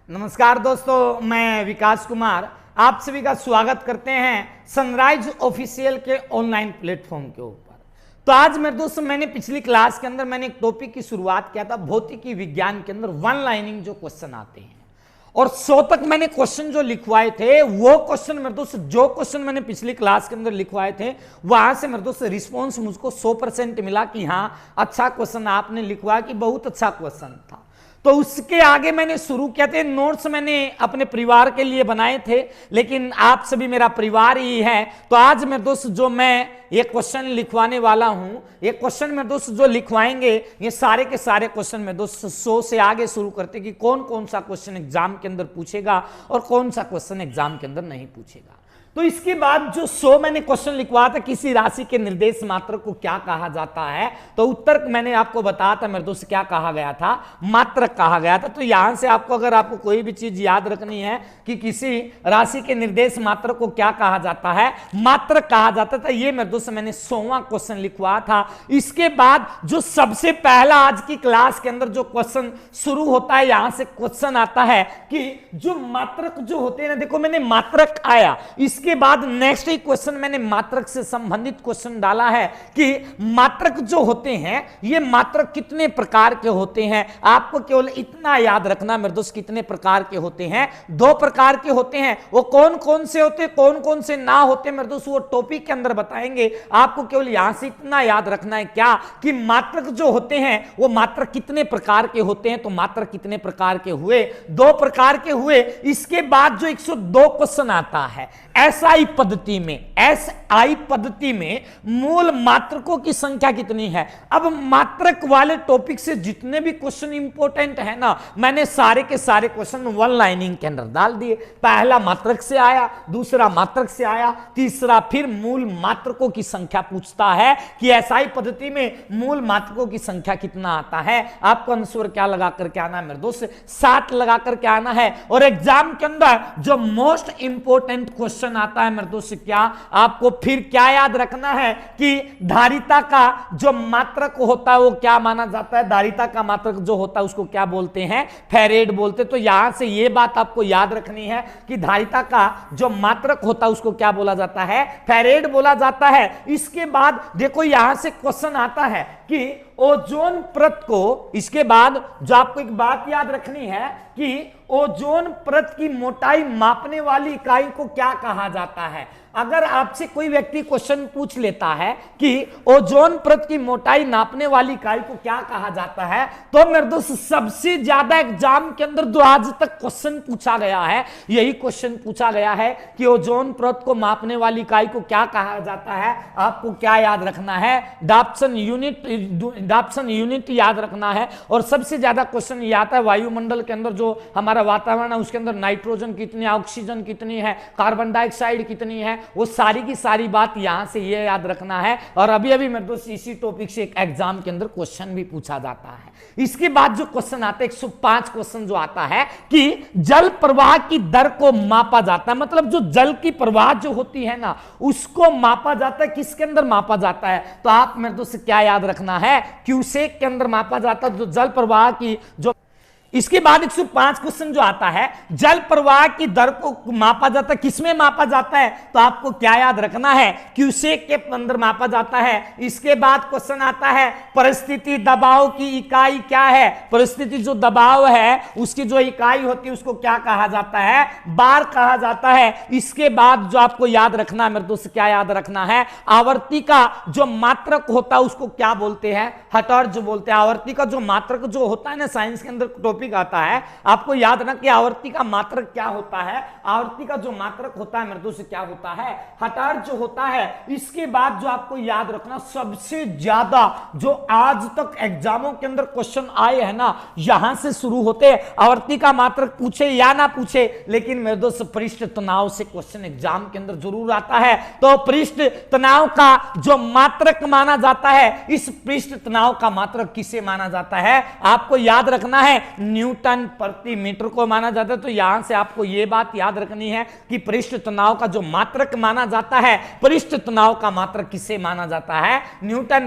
नमस्कार दोस्तों, मैं विकास कुमार आप सभी का स्वागत करते हैं सनराइज ऑफिशियल के ऑनलाइन प्लेटफॉर्म के ऊपर। तो आज मेरे दोस्तों मैंने पिछली क्लास के अंदर एक टॉपिक की शुरुआत किया था, भौतिकी विज्ञान के अंदर वन लाइनिंग जो क्वेश्चन आते हैं, और 100 तक मैंने क्वेश्चन जो लिखवाए थे वो क्वेश्चन मेरे दोस्त जो क्वेश्चन मैंने पिछली क्लास के अंदर लिखवाए थे वहां से मेरे दोस्त रिस्पॉन्स मुझको 100% मिला कि हाँ अच्छा क्वेश्चन आपने लिखवाया, कि बहुत अच्छा क्वेश्चन था। तो उसके आगे मैंने शुरू किया थे, नोट्स मैंने अपने परिवार के लिए बनाए थे, लेकिन आप सभी मेरा परिवार ही है। तो आज मेरे दोस्त जो मैं ये क्वेश्चन लिखवाने वाला हूं, ये क्वेश्चन मेरे दोस्त जो लिखवाएंगे ये सारे के सारे क्वेश्चन मेरे दोस्त 100 से आगे शुरू करते कि कौन कौन सा क्वेश्चन एग्जाम के अंदर पूछेगा और कौन सा क्वेश्चन एग्जाम के अंदर नहीं पूछेगा। तो इसके बाद जो 100 मैंने क्वेश्चन लिखवाया था, किसी राशि के निर्देश मात्रक को क्या कहा जाता है, तो उत्तर मैंने आपको बताया था मेरे दोस्त क्या कहा गया था, मात्रक कहा गया था। तो यहां से आपको अगर आपको कोई भी चीज याद रखनी है कि किसी राशि के निर्देश मात्रक को क्या कहा जाता है, मात्रक कहा जाता था, ये मेरे दोस्त मैंने 100वां क्वेश्चन लिखवाया था। इसके बाद जो सबसे पहला आज की क्लास के अंदर जो क्वेश्चन शुरू होता है, यहां से क्वेश्चन आता है कि जो मात्रक जो होते हैं ना, देखो मैंने मात्रक आया, इसके बाद नेक्स्ट ही क्वेश्चन मैंने मात्रक से संबंधित क्वेश्चन डाला है कि मात्रक जो होते हैं ये मात्रक कितने प्रकार के होते हैं। आपको केवल इतना याद रखना मेरे दोस्त, कितने प्रकार के होते हैं, 2 प्रकार के होते हैं। वो कौन कौन से होते, कौन कौन से ना होते मेरे दोस्त वो टॉपिक के अंदर बताएंगे। आपको केवल यहां से इतना याद रखना है क्या कि मात्रक जो होते हैं वो मात्रक कितने प्रकार के होते हैं। तो मात्रक कितने प्रकार के हुए, 2 प्रकार के हुए। इसके बाद जो 102 क्वेश्चन आता है एसआई पद्धति में, एसआई पद्धति में मूल मात्रकों की संख्या कितनी है। अब मात्रक वाले टॉपिक से जितने भी क्वेश्चन इंपॉर्टेंट है ना, मैंने सारे के सारे क्वेश्चन वन लाइनिंग के अंदर डाल दिए। पहला मात्रक से आया, दूसरा मात्रक से आया, तीसरा फिर मूल मात्रकों की संख्या पूछता है कि एसआई पद्धति में मूल मात्रकों की संख्या कितना आता है। आपको आंसर क्या लगा करके आना है मेरे दोस्त, 60 लगा करके आना है। और एग्जाम के अंदर जो मोस्ट इंपॉर्टेंट क्वेश्चन आता है मेरे दोस्त, क्या आपको फिर क्या याद रखना है कि धारिता का जो मात्रक होता है वो क्या माना जाता है। धारिता का मात्रक जो होता है उसको क्या बोलते हैं, फैरेड बोलते। तो यहां से ये बात आपको याद रखनी है कि धारिता का जो मात्रक होता है उसको क्या बोला जाता है, फैरेड बोला जाता है। इसके बाद देखो यहां से क्वेश्चन आता है कि ओजोन परत को, इसके बाद जो आपको एक बात याद रखनी है कि ओजोन परत की मोटाई मापने वाली इकाई को क्या कहा जाता है। अगर आपसे कोई व्यक्ति क्वेश्चन पूछ लेता है कि ओजोन परत की मोटाई नापने वाली इकाई को क्या कहा जाता है, तो मेरे दोस्त सबसे ज्यादा एग्जाम के अंदर जो आज तक क्वेश्चन पूछा गया है यही क्वेश्चन पूछा गया है कि ओजोन परत को मापने वाली इकाई को क्या कहा जाता है। आपको क्या याद रखना है, डाप्सन यूनिट याद रखना है। और सबसे ज्यादा क्वेश्चन ये आता है वायुमंडल के अंदर जो हमारा वातावरण है उसके अंदर नाइट्रोजन कितनी है, ऑक्सीजन कितनी है, कार्बन डाइऑक्साइड कितनी है, वो सारी की सारी बात यहां से ये याद रखना है। और अभी अभी मेरे दोस्त इसी टॉपिक से एक एग्जाम के अंदर क्वेश्चन भी पूछा जाता है। इसके बाद जो क्वेश्चन आता है 105 क्वेश्चन जो आता है कि जल प्रवाह की दर को मापा जाता है, मतलब जो जल की प्रवाह जो होती है ना उसको मापा जाता है, किसके अंदर मापा जाता है। तो आप मेरे दोस्त क्या याद रखना है, क्यूसेक के अंदर मापा जाता है जो जल प्रवाह की जो। इसके बाद 105 क्वेश्चन जो आता है जल प्रवाह की दर को मापा जाता है, किसमें मापा जाता है। तो आपको क्या याद रखना है, क्यूसेक के अंदर मापा जाता है। इसके बाद क्वेश्चन आता है परिस्थिति दबाव की इकाई क्या है। परिस्थिति जो दबाव है उसकी जो इकाई होती है उसको क्या कहा जाता है, बार कहा जाता है। इसके बाद जो आपको याद रखना है मेरे दोस्त, क्या याद रखना है, आवर्ती का जो मात्रक होता है उसको क्या बोलते हैं, हर्ट्ज बोलते हैं। आवर्ती का जो मात्रक जो होता है ना, साइंस के अंदर टॉपिक आता है, आपको याद रखना कि आवर्ती का मात्रक क्या होता है। आवर्ती का जो मात्रक होता है मेरे दोस्त क्या होता है, हर्ट्ज जो होता है। इसके बाद जो आपको याद रखना, सबसे ज्यादा जो आज तक एग्जामों के अंदर क्वेश्चन आए हैं ना, यहां से शुरू होते हैं। आवर्ती का मात्रक पूछे या ना पूछे, लेकिन मेरे दोस्त पृष्ठ तनाव से क्वेश्चन एग्जाम के अंदर जरूर आता है। तो पृष्ठ तनाव का जो मात्रक माना जाता है, इस पृष्ठ तनाव का मात्रक किसे माना जाता है, आपको याद रखना है न्यूटन प्रति मीटर को माना जाता है। तो यहां से आपको यह बात याद रखनी है कि पृष्ठ तनाव का जो मात्रक माना जाता है, पृष्ठ तनाव का मात्रक किसे माना जाता है? न्यूटन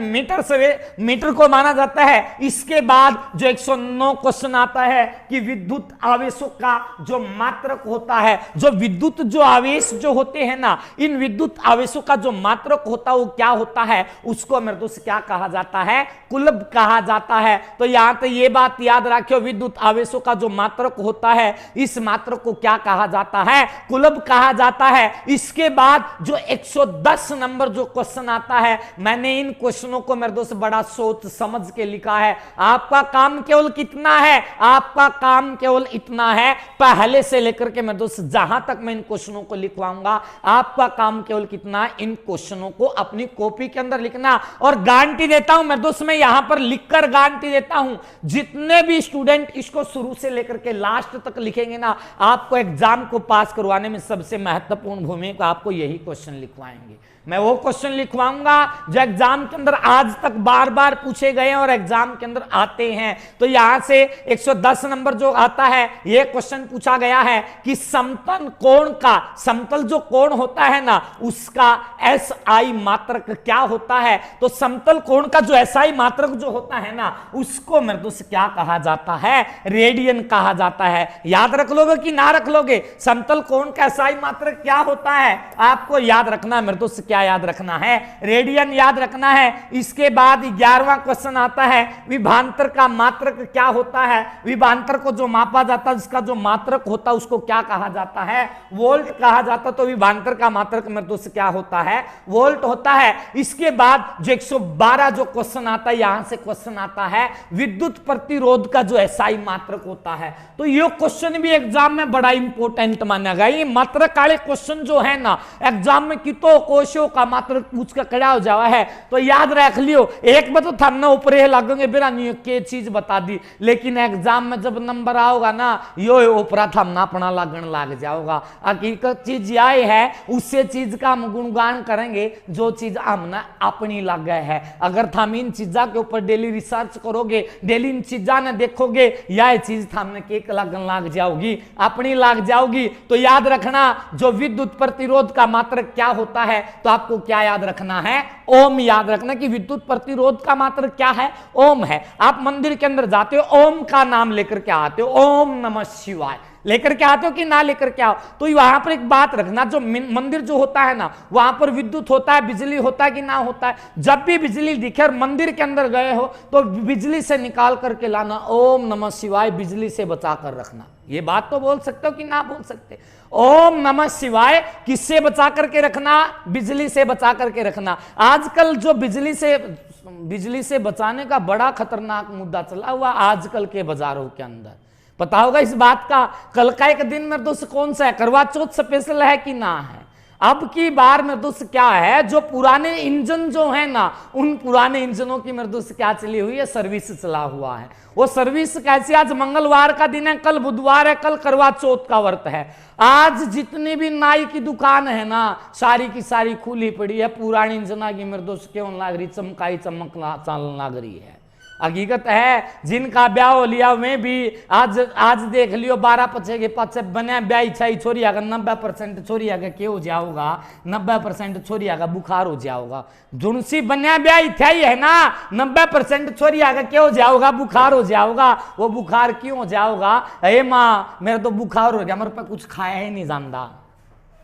मीटर को माना जाता है। इसके बाद जो 109 क्वेश्चन आता है कि विद्युत आवेशों का जो मात्रक होता है, जो विद्युत जो आवेश जो होते हैं ना, इन विद्युत आवेशों का जो मात्रक होता है वो क्या होता है? उसको मेरे दोस्त क्या कहा जाता है? कुलब कहा जाता है। तो यहां तक ये बात याद रखियो, विद्युत आवेशों का जो मात्रक होता है, इस मात्रक को क्या कहा जाता है? कुलब कहा जाता है। इसके बाद जो 110 नंबर जो क्वेश्चन आता है, मैंने इन क्वेश्चनों को मेरे दोस्त बड़ा सोच समझ के लिखा है। आपका काम केवल कितना है? आपका काम केवल इतना है, पहले से लेकर के मेरे दोस्त जहां तक मैं इन क्वेश्चनों को लिखवाऊंगा, आपका काम केवल कितना है? इन क्वेश्चनों को अपनी कॉपी के अंदर लिखना। और गारंटी देता हूं मेरे दोस्त, मैं यहां पर लिखकर गारंटी देता हूं, जितने भी स्टूडेंट इसको शुरू से लेकर के लास्ट तक लिखेंगे ना, आपको एग्जाम को पास करवाने में सबसे महत्वपूर्ण भूमिका आपको यही क्वेश्चन लिखवाएंगे। मैं वो क्वेश्चन लिखवाऊंगा जो एग्जाम के अंदर आज तक बार बार पूछे गए हैं और एग्जाम के अंदर आते हैं। तो यहां से 110 नंबर जो आता है, ये क्वेश्चन पूछा गया है कि समतल कोण का, समतल जो कोण होता है ना, उसका SI मात्रक क्या होता है? तो समतल कोण का जो SI मात्रक जो होता है ना, उसको मेरे दोस्त क्या कहा जाता है? रेडियन कहा जाता है। याद रख लोगे कि ना रख लोगे? समतल कोण का SI मात्रक क्या होता है? आपको याद रखना मेरे दोस्त, क्या याद रखना है? रेडियन याद रखना है। इसके बाद 11वां क्वेश्चन आता है, विभवांतर का मात्रक क्या होता है? विभवांतर को जो मापा जाता है, उसका जो मात्रक होता है, उसको क्या कहा जाता है? वोल्ट कहा जाता है। तो विभवांतर का मात्रक मेरे दोस्त क्या होता है? वोल्ट होता है। इसके बाद जो 112 जो क्वेश्चन आता है, यहां से क्वेश्चन आता है विद्युत प्रतिरोध का जो SI मात्रक होता है। तो ये क्वेश्चन भी एग्जाम में बड़ा इंपॉर्टेंट माना गया। ये मात्रक वाले क्वेश्चन जो है ना, एग्जाम में कितो कोशों का मात्रक पूछ कर खड़ा हो जावा है, तो याद रख लियो। एक बार तो थमने ऊपर लगेंगे बिना के चीज बता दी, लेकिन एग्जाम में जब नंबर आओगा ना, यो ऊपरा थमना अपना लगन लग जाओगा। हकीकत चीज यह है, उससे चीज का हम गुणगान करेंगे जो चीज हमने अपनी लग गए है। अगर थम इन चीजा के ऊपर डेली रिसर्च करोगे, डेली इन चीजा ने देखोगे, यह चीज थमने केक लगन लग जाओगी, अपनी लग जाओगी। तो याद रखना, जो विद्युत प्रतिरोध का मात्रक क्या होता है, तो आपको क्या याद रखना है? ओम याद रखना कि विद्युत प्रतिरोध का मात्रक क्या है? ओम है। आप मंदिर के अंदर जाते हो, ओम का नाम लेकर के आते हो, ओम नमः शिवाय लेकर के आते हो कि ना लेकर के आओ। तो वहां पर एक बात रखना, जो मंदिर जो होता है ना, वहां पर विद्युत होता है, बिजली होता है कि ना होता है? जब भी बिजली दिखे और मंदिर के अंदर गए हो, तो बिजली से निकाल करके लाना, ओम नमः शिवाय, बिजली से बचा कर रखना। ये बात तो बोल सकते हो कि ना बोल सकते? ओम नमः शिवाय किससे बचा करके रखना? बिजली से बचा करके रखना। आजकल जो बिजली से बचाने का बड़ा खतरनाक मुद्दा चला हुआ आजकल के बाजारों के अंदर, पता होगा इस बात का। कल का एक दिन में दोस्त कौन सा है? करवा चौथ स्पेशल है कि ना है? अब की बार में दोस्त क्या है, जो पुराने इंजन जो है ना, उन पुराने इंजनों की मेरे दोस्त क्या चली हुई है? सर्विस चला हुआ है। वो सर्विस कैसी? आज मंगलवार का दिन है, कल बुधवार है, कल करवा चौथ का व्रत है। आज जितनी भी नाई की दुकान है ना, सारी की सारी खुली पड़ी है। पुरानी इंजना की मेरे दोस्त क्यों लाग रही? चमकाई चमक लाग रही है। हकीकत है, जिनका ब्याह हो लिया में भी आज देख लियो 12 पचे के पचे बने ब्याह इच्छा छोरी आगा 90% छोरी आगा क्या हो जाओगा? 90% छोरी आगा बुखार हो जाओगा। जुनसी बन्या ब्याह इच्छा ही है ना, 90% छोरी आगा क्या हो जाओगा? बुखार हो जाओगा। वो बुखार क्यों हो जाओगा? अरे माँ मेरा तो बुखार हो गया, मेरे पे कुछ खाया ही नहीं जानता।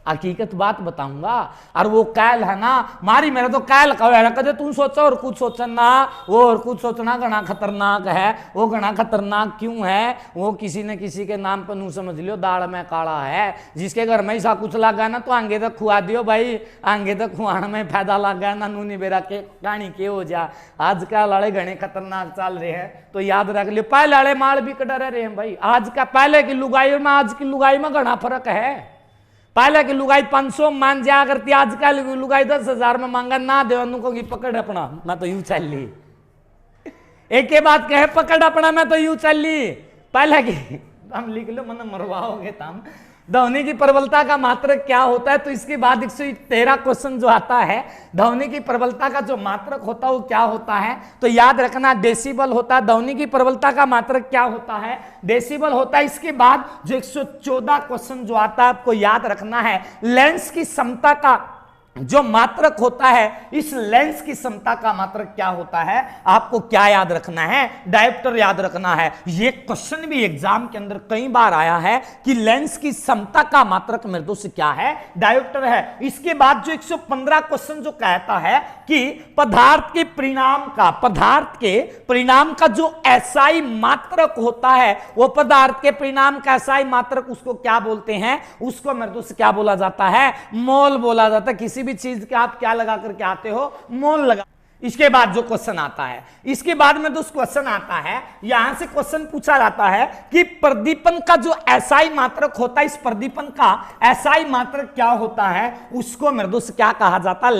हकीकत बात बताऊंगा। और वो कैल है ना मारी, मेरा तो कैल कदे तू सोचो और कुछ सोचना, वो और कुछ सोचना घना खतरनाक है। वो घना खतरनाक क्यों है? वो किसी न किसी के नाम पर नू समझ लियो दाढ़ में काला है। जिसके घर में ऐसा कुछ लगा ना, तो आगे तक खुआ दियो भाई, आगे तक खुआने में फायदा लग गया ना, नूनी बेरा के कहानी के हो जा। आज का लड़े घने खतरनाक चल रहे हैं, तो याद रख लियो। पहले लड़े माल भी डरे रहे हैं भाई। आज का पहले की लुगाई में आज की लुगाई में घना फर्क है। पहले की लुगाई 500 मान जा करती, आजकल की लुगाई 10,000 में मांगा ना देवनु को पकड़ अपना, मैं तो यूं चल ली। एक के बाद कहे पकड़ अपना, मैं तो यूं चल ली। पहले की हम लिख लो, मन मरवाओगे तम। ध्वनि की प्रबलता का मात्रक क्या होता है? तो इसके बाद 113 क्वेश्चन जो आता है, ध्वनि की प्रबलता का जो मात्रक होता है वो क्या होता है? तो याद रखना डेसिबल होता है। ध्वनि की प्रबलता का मात्रक क्या होता है? डेसिबल होता है। इसके बाद जो 114 क्वेश्चन जो आता है आपको याद रखना है, लेंस की समता का जो मात्रक होता है, इस लेंस की समता का मात्रक क्या होता है? आपको क्या याद रखना है? डायोप्टर याद रखना है। ये क्वेश्चन भी एग्जाम के अंदर कई बार आया है कि लेंस की समता का मात्रक मेरे दोस्त क्या है? डायोप्टर है। इसके बाद जो 115 क्वेश्चन जो कहता है कि पदार्थ के परिणाम का जो एसआई मात्रक होता है, वो पदार्थ के परिणाम का एसआई मात्रक उसको क्या बोलते हैं? उसको मेरे दोस्त क्या बोला जाता है? मोल बोला जाता है। किसी भी चीज के आप क्या लगा करके आते हो? मोल लगा। इसके बाद जो क्वेश्चन आता है, इसके बाद में दोस्त क्वेश्चन आता है, यहां से क्वेश्चन पूछा जाता है कि प्रदीपन का जो एसआई मात्रक होता है, इस प्रदीपन का एसआई मात्रक क्या होता है? उसको मेरे दोस्त क्या कहा जाता है?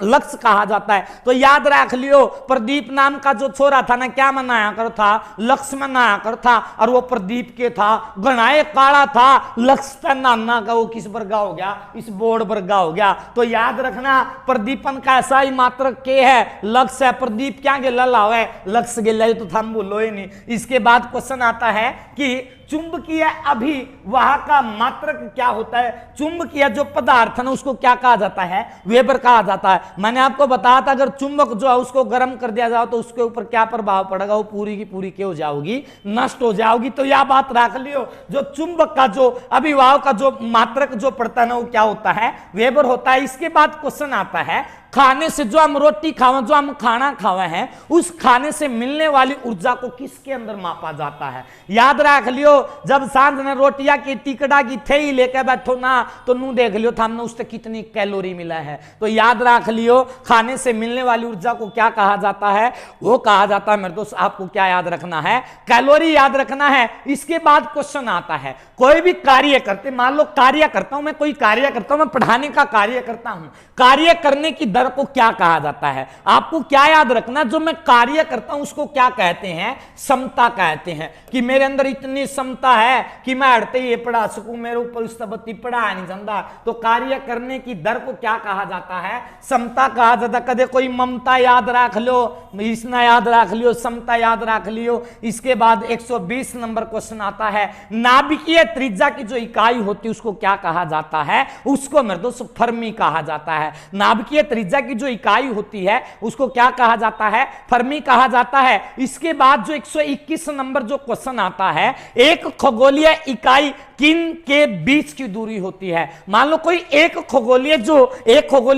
लक्स कहा जाता है। तो याद रख लियो, प्रदीप नाम का जो छोरा था ना, क्या मनाया कर था? लक्स मनाया कर था। और वो प्रदीप के था, गणाए काला था, लक्स पे नाना का वो किस वर्गा हो गया? इस बोर्ड वर्गा हो गया। तो याद रखना, प्रदीपन का एसआई मात्रक के है? लक्ष्य है। प्रदीप क्या गेला लावे? लक्ष्य गेला, तो थम बोलो ही नहीं। इसके बाद क्वेश्चन आता है कि चुंबकीय अभिवाह का मात्रक क्या होता है? चुंबकीय जो पदार्थ है ना, उसको क्या कहा जाता है? वेबर कहा जाता है। मैंने आपको बताया था, अगर चुंबक जो है उसको गर्म कर दिया जाए तो उसके ऊपर क्या प्रभाव पड़ेगा? वो पूरी की पूरी क्या हो जाओगी? नष्ट हो जाओगी। तो यह बात रख लियो, जो चुंबक का जो अभिवाह का जो मात्रक जो पड़ता है ना, वो क्या होता है? वेबर होता है। इसके बाद क्वेश्चन आता है, खाने से जो हम रोटी खावे, जो हम खाना खावे हैं, उस खाने से मिलने वाली ऊर्जा को किसके अंदर मापा जाता है? याद रख लियो, जब सांझ ने रोटिया की टिकड़ा की थे ही लेकर बैठो ना, तो नू देख लियो था हमने उससे कितनी कैलोरी मिला है। तो याद रख लियो, खाने से मिलने वाली ऊर्जा को क्या कहा जाता है? वो कहा जाता है मेरे दोस्त, आपको क्या याद रखना है? कैलोरी याद रखना है। इसके बाद क्वेश्चन आता है, कोई भी कार्य करते, मान लो कार्य करता हूं मैं, कोई कार्य करता हूं मैं, पढ़ाने का कार्य करता हूं, कार्य करने की दर को क्या कहा जाता है? आपको क्या याद रखना, जो मैं कार्य करता हूं उसको क्या कहते हैं? क्षमता कहते हैं। कि मेरे अंदर इतनी क्षमता है कि मैं हटते ही पढ़ा सकूं, मेरे ऊपर उस तबत्ती पढ़ा नहीं जाता। तो कार्य करने की दर को क्या कहा जाता है? क्षमता कहा जाता। कदे कोई ममता याद रख लो, इसना याद रख लियो, क्षमता याद रख लियो। इसके बाद 120 नंबर क्वेश्चन आता है, नाभिकीय त्रिज्या की जो इकाई होती है उसको क्या कहा जाता है? उसको मेरे दोस्त फर्मी कहा जाता है। नाभिकीय त्रिज्या की जो इकाई होती है उसको क्या कहा जाता है? फर्मी कहा जाता है। इसके बाद जो 121 नंबर जो क्वेश्चन आता है, एक खगोलीय इकाई किन के बीच की दूरी होती है? मान लो कोई एक खगोलीय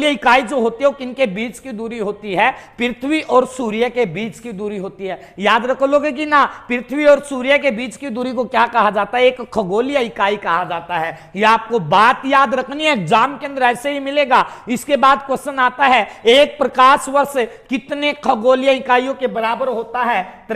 इकाई जो होती है वो किन के बीच की दूरी होती है? पृथ्वी और सूर्य के बीच की दूरी होती है। याद रखो लोगे कि ना, पृथ्वी और सूर्य के बीच की दूरी को क्या कहा जाता है? एक खगोलीय इकाई कहा जाता है। यह आपको बात याद रखनी है, एग्जाम के अंदर ऐसे ही मिलेगा। इसके बाद क्वेश्चन आता है, एक प्रकाश वर्ष कितने खगोलीय इकाइयों के बराबर होता है?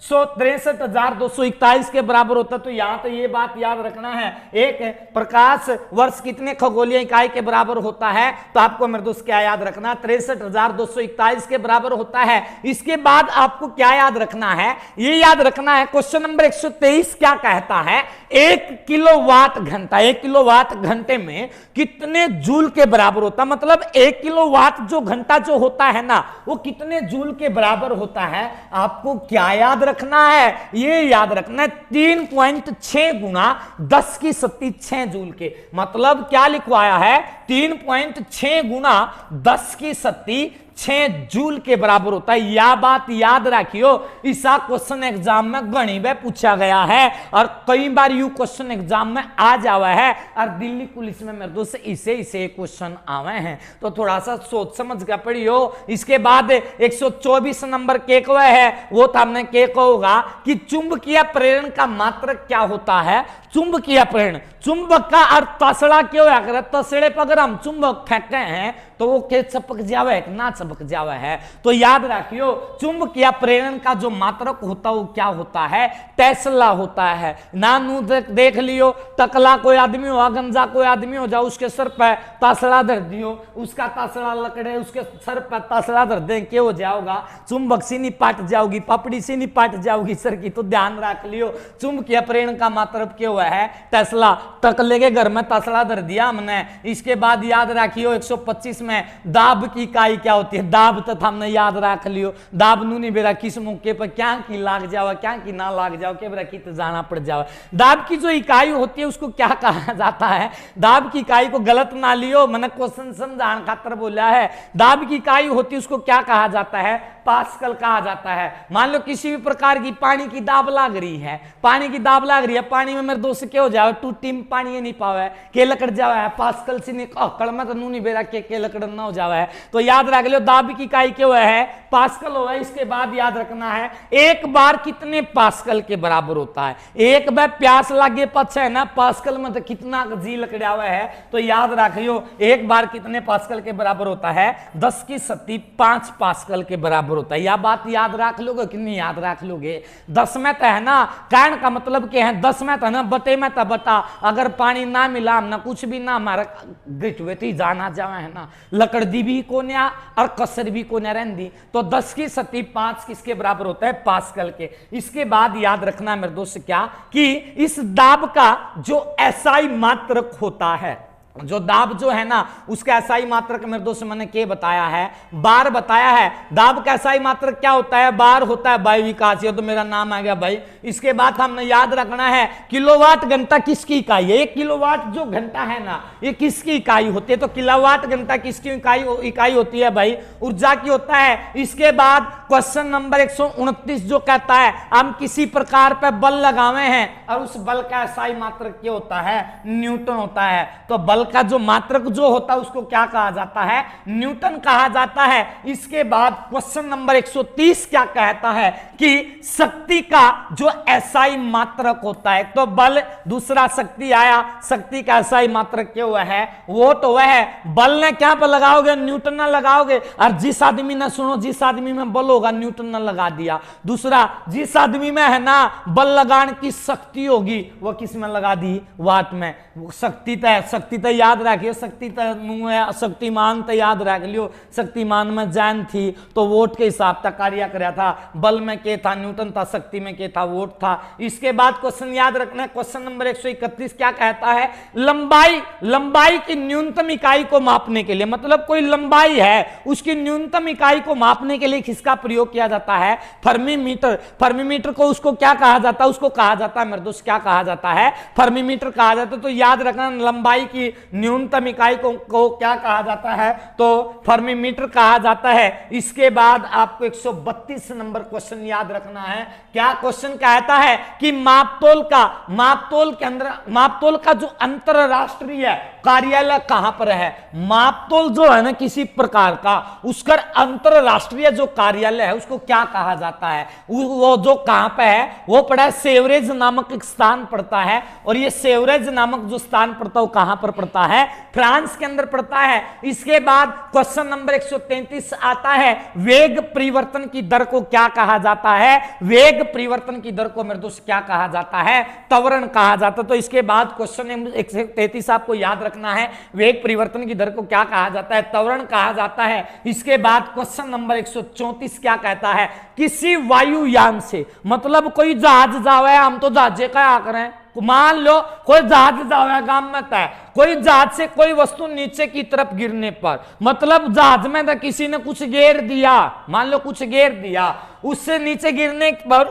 63,241 के बराबर होता है। तो यहां तो ये बात याद रखना है, एक प्रकाश वर्ष कितने खगोलीय इकाई के बराबर होता है? तो आपको मेरे दोस्त क्या याद रखना? 63,241 के बराबर होता है। इसके बाद आपको क्या याद रखना है? ये याद रखना है, क्वेश्चन नंबर 123 क्या कहता है? 1 किलोवाट घंटा, 1 किलोवाट घंटे में कितने जूल के बराबर होता है? मतलब 1 किलोवाट जो घंटा जो होता है ना, वो कितने जूल के बराबर होता है? आपको क्या याद रखना है? ये याद रखना है 3.6 गुना 10 की शक्ति 6 जूल के। मतलब क्या लिखवाया है? 3.6 गुना 10 की शक्ति 6 जूल के बराबर होता है। यह बात याद रखियो, ऐसा क्वेश्चन एग्जाम में गणित में पूछा गया है और कई बार यू क्वेश्चन एग्जाम में आ जावा है। और दिल्ली पुलिस में मेरे दोस्त इसे क्वेश्चन आवे हैं, तो थोड़ा सा सोच समझ के पढ़ियो। इसके बाद 124 नंबर केक है, वो तो हमने केक होगा कि चुंबकीय प्रेरण का मात्रक क्या होता है? चुंबकीय प्रेरण, चुंबक का अर्थ तसड़ा क्यों है? तसड़े पर अगर हम चुंबक फेंके हैं तो वो के चपक जावे ना चपक जावे है। तो याद रखियो, चुंबकीय प्रेरण का जो मात्रक होता है वो क्या होता है? टेस्ला होता है। नानू देख लियो, टकला कोई आदमी हो, गंजा कोई आदमी हो जाओ, उसके सर पर तसड़ा धर दियो, उसका तसड़ा लकड़े उसके सर पर तसड़ा धर दे, क्या हो जाओगा? चुंबक से नहीं पाट जाओगी, पपड़ी से नहीं पाट जाओगी सर की। तो ध्यान रख लियो, चुंबकीय प्रेरण का मात्रक क्या हुआ है टेस्ला, टकले के घर में तसला धर दिया हमने। इसके बाद याद रखियो 125 में दाब की इकाई क्या होती है, दाब तो हमने याद रख लियो, दाब नू नहीं बेरा किस मौके पर क्या की लाग जाओ क्या की ना लाग जाओ के बेरा की तो जाना पड़ जाओ। दाब की जो इकाई होती है उसको क्या कहा जाता है, दाब की इकाई को गलत ना लियो, मैंने क्वेश्चन समझाने खातर बोला है। दाब की इकाई होती है उसको क्या कहा जाता है, पास्कल कहा जाता है। मान लो किसी भी प्रकार की पानी की दाब लाग रही है, पानी की दाब लाग रही है, पानी में मेरे दोस्त क्या हो जाए टूटी में पानी ये नहीं पावे के लकड़ जावा है, पास्कल से निकल में तो नहीं बेरा के लकड़ ना हो जावा है। तो याद रख लो दाब की इकाई क्या हुआ है, पास्कल हुआ है। इसके बाद याद रखना है एक बार कितने पास्कल के बराबर होता है, एक बार प्यास लागे पछ है ना पास्कल में तो कितना जी लकड़ा हुआ है। तो याद रखियो एक बार कितने पास्कल के बराबर होता है, 10 की शक्ति 5 पास्कल के बराबर होता है। यह बात याद रख लोगे कि नहीं याद रख लोगे। 10 में तो है ना, कहने का मतलब क्या है, 10 में तो ना बटे में तो बता, अगर पानी ना मिला ना कुछ भी ना हमारा गिटवे तो जाना जावे है ना, लकड़ दी भी कोन्या और कसर भी कोन्या रहती। तो 10 की शक्ति 5 किसके बराबर होता है, पास्कल के। इसके बाद याद रखना मेरे दोस्त क्या कि इस दाब का जो एसआई मात्रक होता है, जो दाब जो है ना उसका एसआई मात्रक मेरे दोस्त मैंने क्या बताया है, बार बताया है। दाब का एसआई मात्रक क्या होता है, बार होता है भाई विकास, ये तो मेरा नाम आ गया भाई। इसके बाद हमने याद रखना है किलोवाट घंटा किसकी इकाई है, 1 किलोवाट जो घंटा है ना ये किसकी इकाई होती है, तो किलोवाट घंटा किसकी इकाई होती है भाई, ऊर्जा की होता है। इसके बाद क्वेश्चन नंबर 129 जो कहता है हम किसी प्रकार पर बल लगावे हैं और उस बल का एसआई मात्रक क्या होता है, न्यूटन होता है। तो बल का जो मात्रक जो होता है उसको क्या कहा जाता है, न्यूटन कहा जाता है। इसके बाद क्वेश्चन नंबर 130 क्या कहता है कि शक्ति का जो एसआई मात्रक होता है, तो बल दूसरा शक्ति आया, शक्ति का एसआई मात्रक क्या हुआ है, वो तो वह है बल ने क्या पर लगाओगे, न्यूटन ना लगाओगे। और जिस आदमी ने सुनो जिस आदमी में बल होगा न्यूटन ने लगा दिया। दूसरा जिस आदमी में है ना बल लगाने की शक्ति होगी वो किस में लगा दी, वाट में। शक्ति तो याद रखियो, शक्तिमान तो याद रख लियो, शक्तिमान में जैन थी तो वोट के हिसाब तक कार्य कराया था, बल में क्या था न्यूटन था, शक्ति में क्या था वोट था। इसके बाद क्वेश्चन याद रखना है, क्वेश्चन नंबर 131 क्या कहता है, लंबाई की न्यूनतम इकाई को मापने के लिए, मतलब कोई लंबाई है उसकी न्यूनतम इकाई को मापने के लिए किसका प्रयोग किया जाता है, फर्मीमीटर। फर्मीमीटर को उसको क्या कहा जाता है, उसको कहा जाता है मेरे दोस्त क्या कहा जाता है, फर्मीमीटर कहा जाता है। तो याद रखना लंबाई की न्यूनतम इकाई को क्या कहा जाता है, तो फर्मीमीटर कहा जाता है। इसके बाद आपको 132 नंबर क्वेश्चन याद रखना है। क्या क्वेश्चन कहता है कि मापतोल का जो अंतरराष्ट्रीय कार्यालय कहां पर है। मापतोल जो है ना किसी प्रकार का उसका अंतरराष्ट्रीय जो कार्यालय है उसको क्या कहा जाता है, वो जो कहां पे है वो पड़ा है सेवरेज नामक एक स्थान पड़ता है। और ये सेवरेज नामक जो स्थान पड़ता है वो कहां पर पड़ता है, फ्रांस के अंदर पड़ता है। इसके बाद क्वेश्चन नंबर 133 आता है, वेग परिवर्तन की दर को क्या कहा जाता है, वेग परिवर्तन की दर को मेरे दोस्त क्या कहा जाता है, त्वरण कहा जाता है। तो इसके बाद क्वेश्चन 133 आपको याद रखना है, वेग परिवर्तन की दर को क्या कहा जाता है, त्वरण कहा जाता है। इसके बाद क्वेश्चन नंबर 134 क्या कहता है, किसी वायुयान से, मतलब कोई जहाज जावे, हम तो जहाजे का आ करें, मान लो कोई जहाज जावे काम में तय, कोई जहाज से कोई वस्तु नीचे की तरफ गिरने पर, मतलब जहाज में तो किसी ने कुछ घेर दिया, मान लो कुछ घेर दिया, उससे नीचे गिरने पर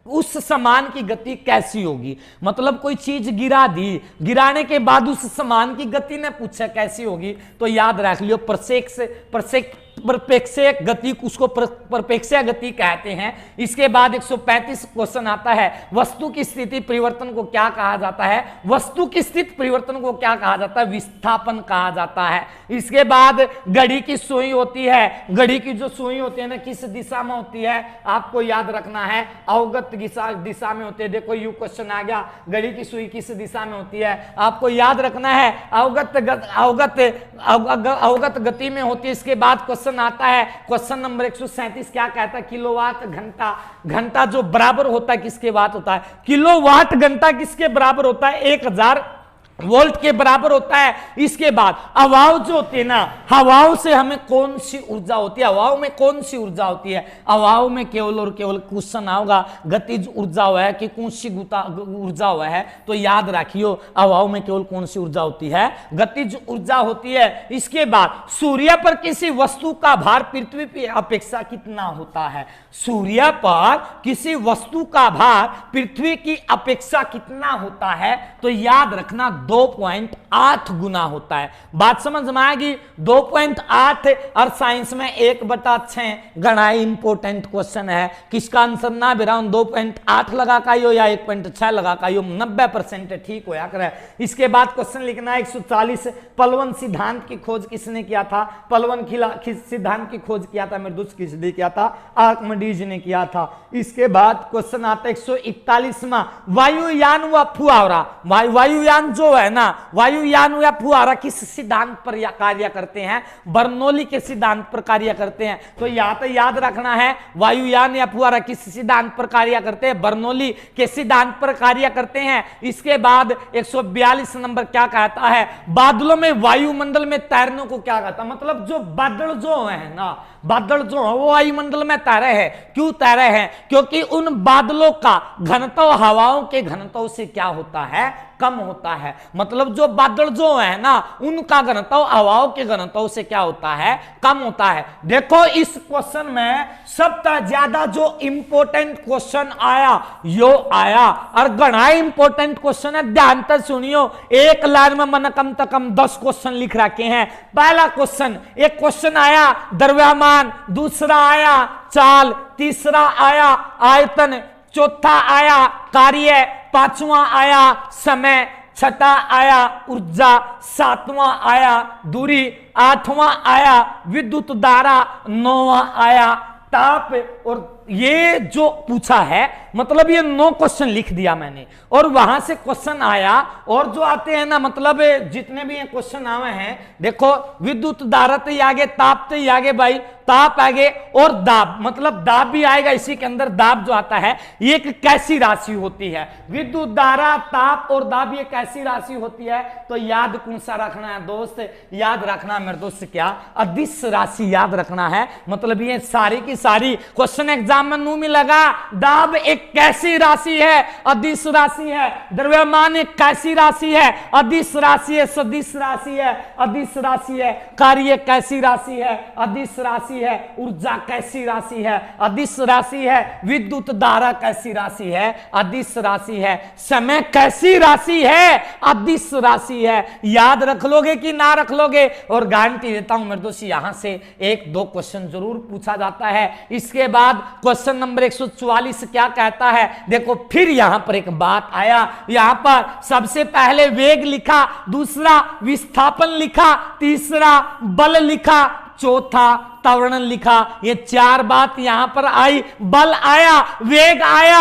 उस सामान की गति कैसी होगी, मतलब कोई चीज गिरा दी, गिराने के बाद उस सामान की गति ने पूछा कैसी होगी, तो याद रख लियो परपेक्षीय गति, उसको परपेक्षीय गति कहते हैं। इसके बाद 135 क्वेश्चन आता है, वस्तु की स्थिति परिवर्तन को क्या कहा जाता है, वस्तु की स्थिति परिवर्तन को क्या कहा जाता है, विस्थापन कहा जाता है। इसके बाद घड़ी की सुई होती है, घड़ी की जो सुई होती है ना किस दिशा में होती है, आपको याद रखना है अवगत दिशा में होती है। देखो यू क्वेश्चन आ गया, घड़ी की सुई किस दिशा में होती है, आपको याद रखना है अवगत गति में होती है। इसके बाद क्वेश्चन आता है, क्वेश्चन नंबर 137 क्या कहता है, किलोवाट घंटा जो बराबर होता है किसके वाट होता है, किलोवाट घंटा किसके बराबर होता है, वोल्ट के बराबर होता है। इसके बाद अवाव जो होती है ना, हवाओं से हमें कौन सी ऊर्जा होती है, हवाओं में कौन सी ऊर्जा होती है, हवाओं में केवल और केवल क्वेश्चन आओगा गतिज ऊर्जा हुआ है कि कौन सी ऊर्जा हुआ है, तो याद रखियो हवाओं में केवल कौन सी ऊर्जा होती है, गतिज ऊर्जा होती है। इसके बाद सूर्य पर किसी वस्तु का भार पृथ्वी की अपेक्षा कितना होता है, सूर्य पर किसी वस्तु का भार पृथ्वी की अपेक्षा कितना होता है, तो याद रखना 2.8 गुना होता है। बात समझ में आएगी, 2.8 और साइंस में 1/6 गणा इंपोर्टेंट क्वेश्चन है। किसका आंसर ना भी रहा 2.8 लगा का यो या 1.6 लगा का यो 90% ठीक होया करे। इसके बाद क्वेश्चन लिखना है 140 पलवन सिद्धांत की खोज किसने किया था, पलवन सिद्धांत की खोज किया था मेरे दोस्त किसने किया था, आर्किमिडीज ने किया था। इसके बाद क्वेश्चन आता है 141वां वायुयान व फुहारा, वायुयान जो है ना, वायुयान या फुहारा किस सिद्धांत पर कार्य करते हैं, बर्नौली के सिद्धांत पर कार्य करते हैं। तो याद रखना है वायुयान या फुहारा किस सिद्धांत पर कार्य करते हैं, बर्नौली के सिद्धांत पर कार्य करते हैं। इसके बाद 142 नंबर क्या कहता है, बादलों में वायुमंडल में तैरने को क्या कहता है, मतलब जो बादल जो है ना, बादल जो है वो वायुमंडल में तैरे हैं। क्यों तैरे हैं, क्योंकि उन बादलों का घनत्व हवाओं के घनत्व से क्या होता है, कम होता है। मतलब जो बादल जो है ना उनका घनत्व हवाओं के घनत्व से क्या होता है, कम होता है। देखो इस क्वेश्चन में सबसे ज्यादा जो इंपॉर्टेंट क्वेश्चन आया यो आया, और घना इंपॉर्टेंट क्वेश्चन है, ध्यान से सुनियो। एक लाइन में मन कम से कम 10 क्वेश्चन लिख रखे हैं। पहला क्वेश्चन, एक क्वेश्चन आया द्रव्यमान, दूसरा आया चाल, तीसरा आया आयतन, चौथा आया कार्य, पांचवा आया समय, छठा आया ऊर्जा, सातवां आया दूरी, आठवां आया विद्युत धारा, नौवां आया ताप। और ये जो पूछा है मतलब ये 9 क्वेश्चन लिख दिया मैंने, और वहां से क्वेश्चन आया, और जो आते हैं ना मतलब जितने भी क्वेश्चन आए हैं, देखो विद्युत धारा तो आगे, ताप तो आगे भाई, ताप आगे, और दाब, मतलब दाब भी आएगा इसी के अंदर। दाब जो आता है ये एक कैसी राशि होती है, विद्युत धारा, ताप और दाब ये कैसी राशि होती है, तो याद कौन सा रखना है दोस्त, याद रखना मेरे दोस्त क्या, अदिश राशि याद रखना है। मतलब ये सारी की सारी क्वेश्चन एग्जाम में नू मिलेगा। दाब एक कैसी राशि है, अदिश राशि है। द्रव्यमान एक कैसी राशि है, अदिश राशि है, सदिश राशि है, अदिश राशि है। कार्य कैसी राशि है, अदिश राशि है। ऊर्जा कैसी राशि है, अदिश राशि है। विद्युत धारा कैसी राशि है, अदिश राशि है। समय कैसी राशि है, अदिश राशि है। याद रख लोगे कि ना रख लोगे, और गारंटी देता हूं मेरे दोस्त यहां से 1-2 क्वेश्चन जरूर पूछा जाता है। इसके बाद क्वेश्चन नंबर 144 क्या कहता है, देखो फिर यहां पर एक बात आया, यहां पर सबसे पहले वेग लिखा, दूसरा विस्थापन लिखा, तीसरा बल लिखा, चौथा त्वरण लिखा। ये 4 बात यहां पर आई। बल आया, वेग आया,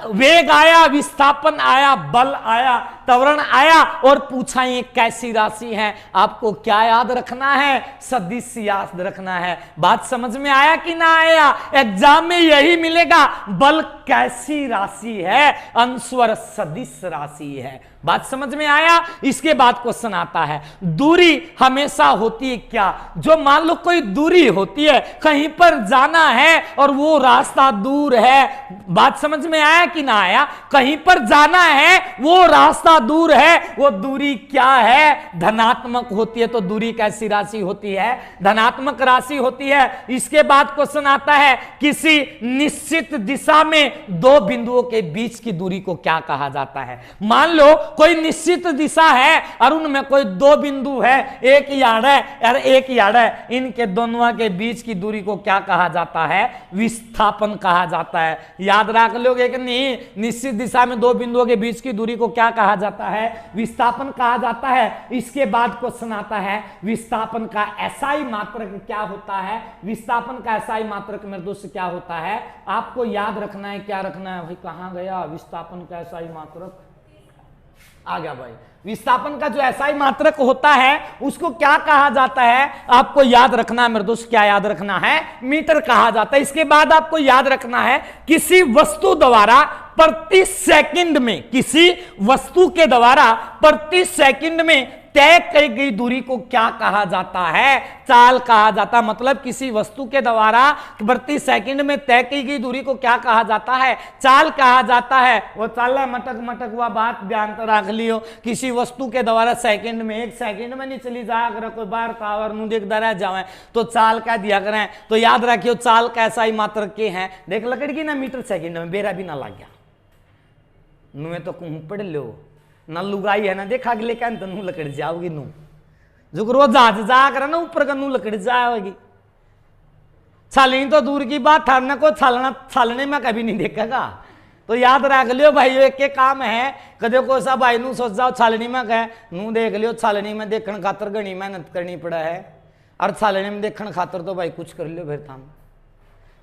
वेग आया, विस्थापन आया, बल आया, त्वरण आया, और पूछा ये कैसी राशि है। आपको क्या याद रखना है, सदिश याद रखना है। बात समझ में आया कि ना आया, एग्जाम में यही मिलेगा। बल कैसी राशि है, अंशवर सदिश राशि है। बात समझ में आया। इसके बाद क्वेश्चन आता है, दूरी हमेशा होती है क्या, जो मान लो कोई दूरी होती है, कहीं पर जाना है और वो रास्ता दूर है। बात समझ में आया कि ना आया, कहीं पर जाना है वो रास्ता दूर है, वो दूरी क्या है, धनात्मक होती है। तो दूरी कैसी राशि होती है, धनात्मक राशि होती है। इसके बाद क्वेश्चन आता है, किसी निश्चित दिशा में 2 बिंदुओं के बीच की दूरी को क्या कहा जाता है। मान लो कोई निश्चित दिशा है और उनमें कोई 2 बिंदु है, एक यार्ड है और एक यार्ड है, इनके दोनों के बीच की दूरी को क्या कहा जाता है, विस्थापन कहा जाता है। याद रख लोगे कि नहीं, निश्चित दिशा में 2 बिंदुओं के बीच की दूरी को क्या कहा जाता है, विस्थापन कहा जाता है। इसके बाद क्वेश्चन आता है, विस्थापन का एसआई मात्रक क्या होता है, विस्थापन का एसआई मात्रक मेरे दोस्त क्या होता है, आपको याद रखना है। क्या रखना है भाई, कहां गया विस्थापन का एसआई मात्रक, आ गया भाई। विस्थापन का जो एसआई मात्रक होता है उसको क्या कहा जाता है, आपको याद रखना है मेरे दोस्त, क्या याद रखना है, मीटर कहा जाता है। इसके बाद आपको याद रखना है, किसी वस्तु द्वारा प्रति सेकंड में, किसी वस्तु के द्वारा प्रति सेकंड में तय की गई दूरी को क्या कहा जाता है? चाल कहा जाता है। मतलब किसी वस्तु के द्वारा प्रति सेकंड में तय की गई दूरी को क्या कहा जाता है? चाल कहा जाता है। वो चाल मटक मटक हुआ बात ध्यान तो रख लियो। किसी वस्तु के द्वारा सेकंड में, 1 सेकंड में नहीं चली जाया करे, कोई बार टावर मुंह देखता रह जाए तो चाल कह दिया करें। तो याद रखियो चाल कैसा ही मात्र के हैं। देख लकड़ी की ना मीटर सेकंड में बेरा भी ना लग गया, नुए तो पढ़ लो ना लुगाई है ना, देखा अगले क्या नू लकड़ जाओगी नू जो रोज जहाज जा कर ना ऊपर का नू लकड़ जाओगी। छालनी तो दूर की बात, ठहरने को छालने में कभी नहीं देखेगा। तो याद रख लियो भाई एक के काम है। कदे को सा भाई नू सोच जाओ छालनी में कहे नू देख लियो, छालनी में देखने खातर घनी मेहनत करनी पड़ा है और छालनी में देखने खातर तो भाई कुछ कर लियो फिर थाम।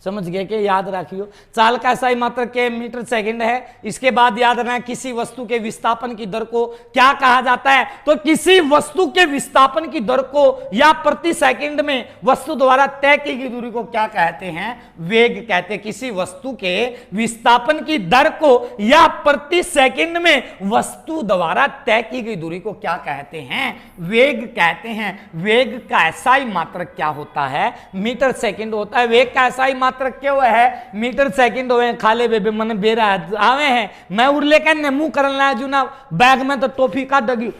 समझ गए कि याद रखियो चाल का ऐसा ही मात्र के मीटर सेकंड है। इसके बाद याद रखना किसी वस्तु के विस्थापन की दर को क्या कहा जाता है? तो किसी वस्तु के विस्थापन की दर को या प्रति सेकंड में वस्तु द्वारा तय की गई दूरी को क्या कहते हैं? वेग कहते हैं। किसी वस्तु के विस्थापन की दर को या प्रति सेकंड में वस्तु द्वारा तय की गई दूरी को क्या कहते हैं? वेग कहते हैं। वेग का ऐसा ही मात्रक क्या होता है? मीटर सेकंड होता है। वेग का ऐसा ही मात्रक क्यों है? मीटर सेकंड हुए खाले बेबे मन बेरा आवे हैं। मैं उड़ले कहने मुंह करन लाया जू ना बैग में तो टोफी का दगी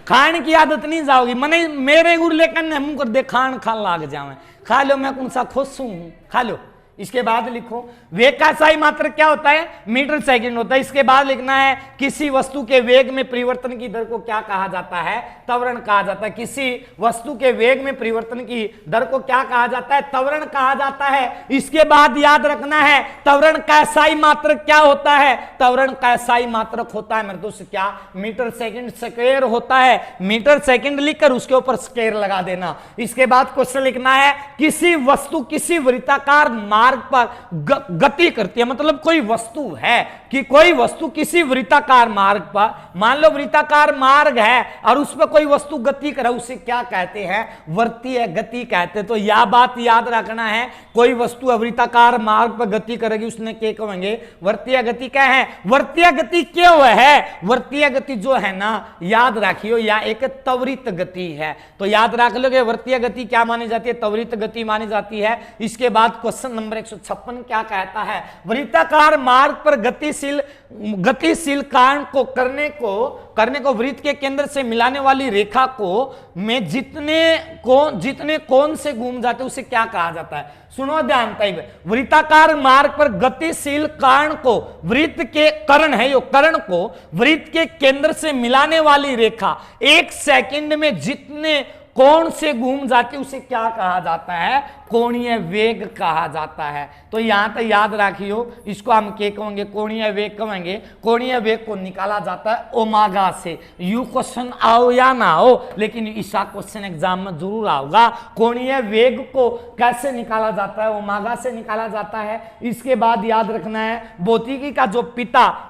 खाने की आदत नहीं जाओगी मने मेरे उड़ले कहने मुंह कर दे खान लाग जावे। खा लो मैं कौन सा खुश हूं, खा लो। इसके बाद लिखो वेग का ऐसा ही मात्र क्या होता है? मीटर सेकंड होता है। इसके बाद लिखना है किसी वस्तु के वेग में परिवर्तन की दर को क्या कहा जाता है? त्वरण कहा जाता है। किसी वस्तु के वेग में परिवर्तन की दर को क्या कहा जाता है? त्वरण कहा जाता है। इसके बाद याद रखना है त्वरण का ऐसा ही मात्रक क्या होता है? त्वरण का ऐसा ही मात्रक होता है मेरे दोस्त क्या? मीटर सेकंड स्क्वायर होता है। मीटर सेकंड लिखकर उसके ऊपर स्क्वायर लगा देना। इसके बाद क्वेश्चन लिखना है किसी वस्तु किसी वृत्ताकार मार्ग पर गति करती है। मतलब कोई वस्तु है कि कोई वस्तु किसी वृत्ताकार मार्ग पर, मान लो वृत्ताकार मार्ग है और उस पर कोई वस्तु गति करे, उसे क्या कहते हैं? वृत्तीय गति कहते हैं। तो यह बात याद रखना है कोई वस्तु वृत्ताकार मार्ग पर गति करेगी उसने क्या कहेंगे? वृत्तीय गति क्या है? वृत्तीय गति क्यों है? वृत्तीय गति जो है ना याद रखियो या एक त्वरित गति है। तो याद रख लो कि वृत्तीय गति क्या मानी जाती है? त्वरित गति मानी जाती है। इसके बाद क्वेश्चन नंबर 156 क्या कहता है? वृत्ताकार मार्ग पर गतिशील कारण को करने को वृत्त के केंद्र से मिलाने वाली रेखा को में जितने कोण से घूम जाते उसे क्या कहा जाता है? सुनो ध्यान तय वृत्ताकार मार्ग पर गतिशील कारण को वृत्त के कर्ण है, यो कर्ण को वृत्त के केंद्र से मिलाने वाली रेखा 1 सेकंड में जितने कोण से घूम जाती उसे क्या कहा जाता है? कोणीय वेग कहा जाता है। तो यहां तक याद रखियो इसको हम क्या कहेंगे? कोणीय वेग कहेंगे। कोणीय वेग को निकाला जाता है ओमेगा से। यू क्वेश्चन आओ या ना आओ लेकिन इसका क्वेश्चन एग्जाम में जरूर आओगा। कोणीय वेग को कैसे निकाला जाता है? ओमेगा से निकाला जाता है। इसके बाद याद रखना है भौतिकी का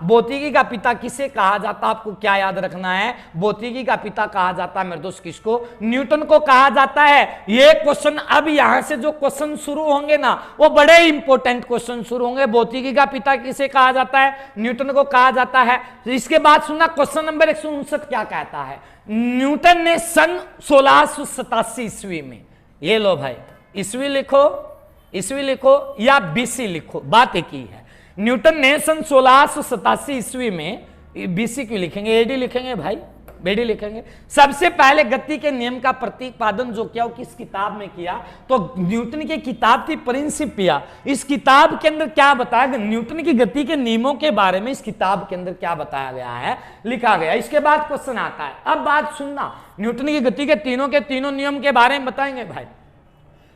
भौतिकी का पिता किसे कहा जाता है? आपको क्या याद रखना है? भौतिकी का पिता कहा जाता है मेरे दोस्त किसको? न्यूटन को कहा जाता है। ये क्वेश्चन अब यहां से जो क्वेश्चन शुरू होंगे ना वो बड़े इंपॉर्टेंट क्वेश्चन शुरू होंगे। भौतिकी का पिता किसे कहा जाता है? न्यूटन को कहा जाता है। इसके बाद सुनना क्वेश्चन नंबर 159 क्या कहता है? न्यूटन ने सन 1687 ईस्वी में, ये लो भाई ईस्वी लिखो या बीसी लिखो, बात एक ही है। न्यूटन ने सन 1687 ईस्वी में, बीसी क्यों लिखेंगे? एडी लिखेंगे भाई, बेडी लिखेंगे। सबसे पहले गति के नियम का प्रतिपादन जो किया वो किस किताब में किया? तो न्यूटन की किताब थी प्रिंसिपिया। इस किताब के अंदर क्या बताया गया? न्यूटन की गति के नियमों के बारे में इस किताब के अंदर क्या बताया गया है? लिखा गया। इसके बाद क्वेश्चन आता है, अब बात सुनना, न्यूटन की गति के तीनों नियम के बारे में बताएंगे भाई।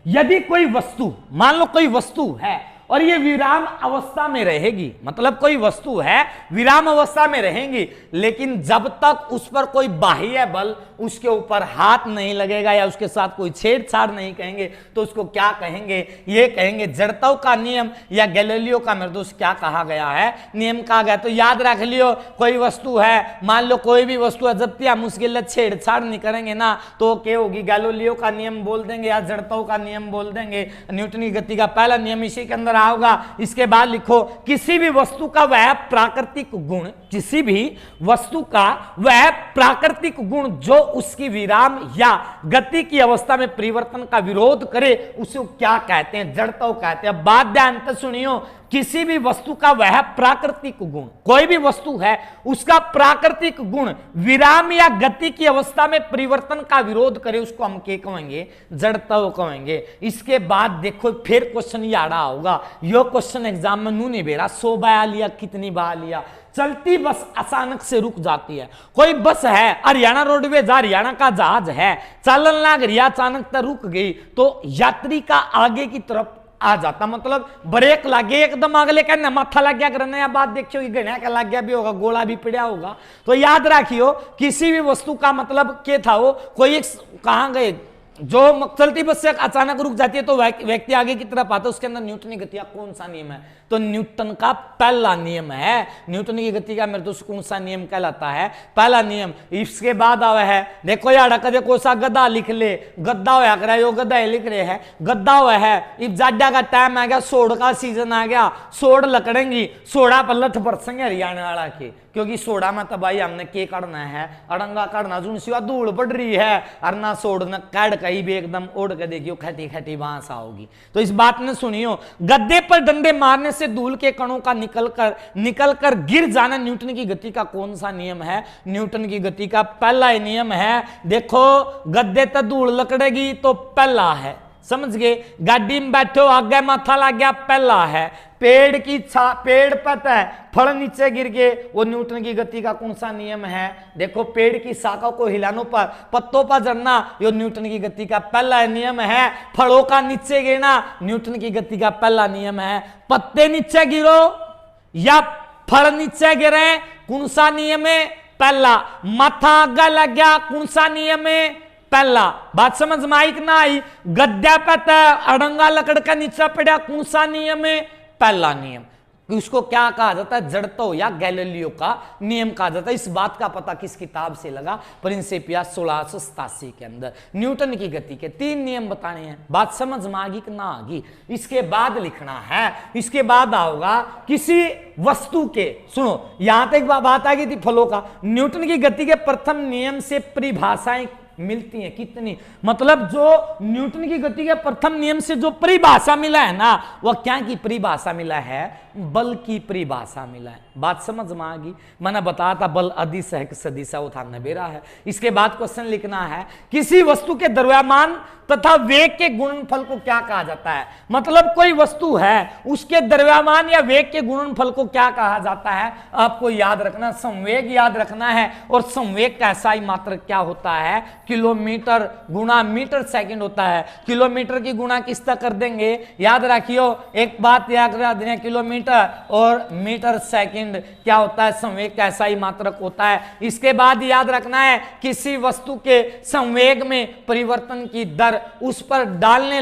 यदि कोई वस्तु, मान लो कोई वस्तु है और ये विराम अवस्था में रहेगी, मतलब कोई वस्तु है विराम अवस्था में रहेगी, लेकिन जब तक उस पर कोई बाह्य बल उसके ऊपर हाथ नहीं लगेगा या उसके साथ कोई छेड़छाड़ नहीं कहेंगे तो उसको क्या कहेंगे? ये कहेंगे जड़त्व का नियम या गैलीलियो का मेरे दोस्त क्या कहा गया है? नियम कहा गया। तो याद रख लियो कोई वस्तु है, मान लो कोई भी वस्तु है, जब तक हम उसके छेड़छाड़ नहीं करेंगे ना तो क्या होगी? गैलीलियो का नियम बोल देंगे या जड़त्व का नियम बोल देंगे। न्यूटन की गति का पहला नियम इसी के अंदर रहा होगा। इसके बाद लिखो किसी भी वस्तु का वह प्राकृतिक गुण, किसी भी वस्तु का वह प्राकृतिक गुण जो उसकी विराम या गति की अवस्था में परिवर्तन का विरोध करे उसे क्या कहते हैं? जड़ता कहते हैं। बात ध्यान से सुनियो, किसी भी वस्तु का वह प्राकृतिक गुण, कोई भी वस्तु है उसका प्राकृतिक गुण विराम या गति की अवस्था में परिवर्तन का विरोध करे उसको हम क्या कहेंगे? जड़ता कहेंगे। इसके बाद देखो फिर क्वेश्चन याड़ा होगा, यो क्वेश्चन एग्जाम में नू नहीं बेरा 100 बया लिया, कितनी बा लिया। चलती बस अचानक से रुक जाती है, कोई बस है हरियाणा रोडवेज हरियाणा का जहाज है, चलन लाग रही, अचानक तक रुक गई तो यात्री का आगे की तरफ आ जाता, मतलब ब्रेक लगे एकदम अगले कहने माथा लग गया करने या बात देखियो कि गणा का लग गया भी होगा, गोला भी पड़ा होगा। तो याद रखियो किसी भी वस्तु का मतलब क्या था, वो कोई एक कहां गए जो चलती बस से अचानक रुक जाती है तो व्यक्ति आगे की तरफ आता है, उसके अंदर न्यूटन की गति का कौन सा नियम है? तो न्यूटन का पहला नियम है। न्यूटन की गति का मेरे दोस्त कौन सा नियम कहलाता है? पहला नियम। इसके बाद आवे है, देखो यार कदे कोई सा गद्दा लिख ले, गद्दा होया करा, यो गद्दा लिख रहे हैं, गद्दा हुआ है। इब जाड्या का टाइम आ गया, सोड़ का सीजन आ गया, सोड़ लकड़ेंगी, सोड़ा पर लठ बरसेंगे हरियाणा वाला के, क्योंकि सोड़ा में तो भाई हमने के करना है, अड़ंगा करना, जुन सिवा धूल पड़ रही है, अरना सोड़ न काट कहीं भी एकदम ओढ़ के देखियो खटी खटी बांस आओगी। तो इस बात ने सुनियो, गद्दे पर डंडे मारने से धूल के कणों का निकलकर गिर जाना न्यूटन की गति का कौन सा नियम है? न्यूटन की गति का पहला नियम है। देखो गद्दे तक धूल लकड़ेगी तो पहला है, समझ गए? गाड़ी में बैठो आगे माथा लग गया, पहला है। पेड़ की पेड़ पता है फल नीचे गिर गए, वो न्यूटन की गति का कौन सा नियम है? देखो पेड़ की शाखा को हिलाने पर पत्तों पर झड़ना, ये न्यूटन की गति का पहला नियम है। फलों का नीचे गिरना न्यूटन की गति का पहला नियम है। पत्ते नीचे गिरो या फल नीचे गिरे कौन सा नियम है? पहला। माथा आगे लग गया कौन सा नियम है? पहला। बात समझ में आई कि ना आई? गद्दा पे अड़ंगा लकड़ का नीचा पड़ा कौन सा नियम है? पहला नियम। उसको क्या कहा जाता है? जड़ता या गैलीलियो का नियम कहा जाता है। इस बात का पता किस किताब से लगा? प्रिंसिपिया 1687 के अंदर। न्यूटन की गति के 3 नियम बताने हैं। बात समझ में आगी कि ना आगी? इसके बाद लिखना है, इसके बाद आओगा किसी वस्तु के, सुनो यहां तक बात आ गई थी फलों का। न्यूटन की गति के प्रथम नियम से परिभाषाएं मिलती हैं कितनी? मतलब जो न्यूटन की गति के प्रथम नियम से जो परिभाषा मिला है ना, वह क्या की परिभाषा मिला है? बल की परिभाषा मिला है। बात समझ में आ गई? मैंने बताया था बल अदिश है कि सदिश है, वो था नबेरा है। इसके बाद क्वेश्चन लिखना है, किसी वस्तु के द्रव्यमान तथा वेग के गुणनफल को क्या कहा जाता है? मतलब कोई वस्तु है उसके द्रव्यमान या वेग के गुणनफल को क्या कहा जाता है? आपको याद रखना, संवेग याद रखना है। और संवेग का SI मात्रक क्या होता है? किलोमीटर गुणा मीटर सेकंड होता है। किलोमीटर की गुणा किस तरह कर देंगे? याद रखियो एक बात याद रख देना, किलोमीटर और मीटर सेकंड क्या होता है? संवेग का SI मात्रक होता है। इसके बाद याद रखना है किसी वस्तु के संवेग में परिवर्तन की दर उस पर डालने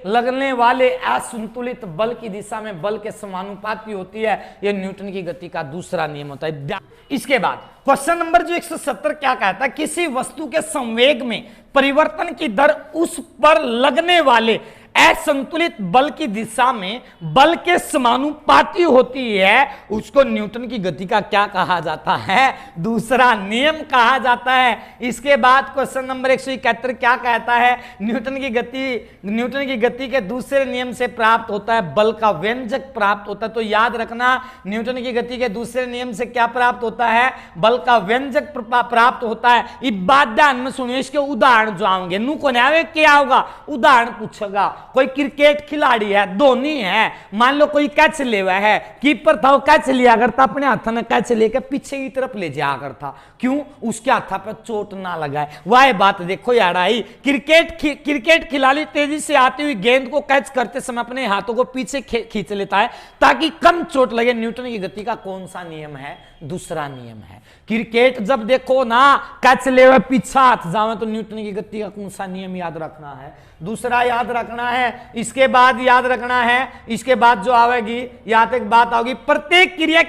लगने वाले असंतुलित बल की दिशा में बल के समानुपाती होती है। यह न्यूटन की गति का दूसरा नियम होता है। इसके बाद क्वेश्चन नंबर जो 170 क्या कहता है? किसी वस्तु के संवेग में परिवर्तन की दर उस पर लगने वाले असंतुलित बल की दिशा में बल के समानुपाती होती है, उसको न्यूटन की गति का क्या कहा जाता है? दूसरा नियम कहा जाता है। इसके बाद क्वेश्चन नंबर 171 क्या कहता है? न्यूटन की गति के दूसरे नियम से प्राप्त होता है बल का व्यंजक प्राप्त होता है। तो याद रखना न्यूटन की गति के दूसरे नियम से क्या प्राप्त होता है? बल का व्यंजक प्राप्त होता है। इस बात ध्यान में सुनिए, इसके उदाहरण जो आएंगे नू को आवे क्या होगा? उदाहरण पूछेगा। कोई क्रिकेट खिलाड़ी है, धोनी है, मान लो कोई कैच ले हुआ है, कीपर था वो कैच लिया करता, अपने हाथ में कैच लेकर पीछे की तरफ ले जाया करता। क्यों? उसके हाथ पर चोट ना लगाए। वह बात देखो यार आई, क्रिकेट खिलाड़ी तेजी से आती हुई गेंद को कैच करते समय अपने हाथों को पीछे खींच लेता है ताकि कम चोट लगे। न्यूटन की गति का कौन सा नियम है? दूसरा नियम है। क्रिकेट जब देखो ना कैच ले हुए पीछे हाथ जावे तो न्यूटन की गति का कौन सा नियम याद रखना है? दूसरा याद रखना है। इसके बाद याद रखना है, इसके बाद जो आवेगी यहां तक बात आओगी, प्रत्येक क्रिया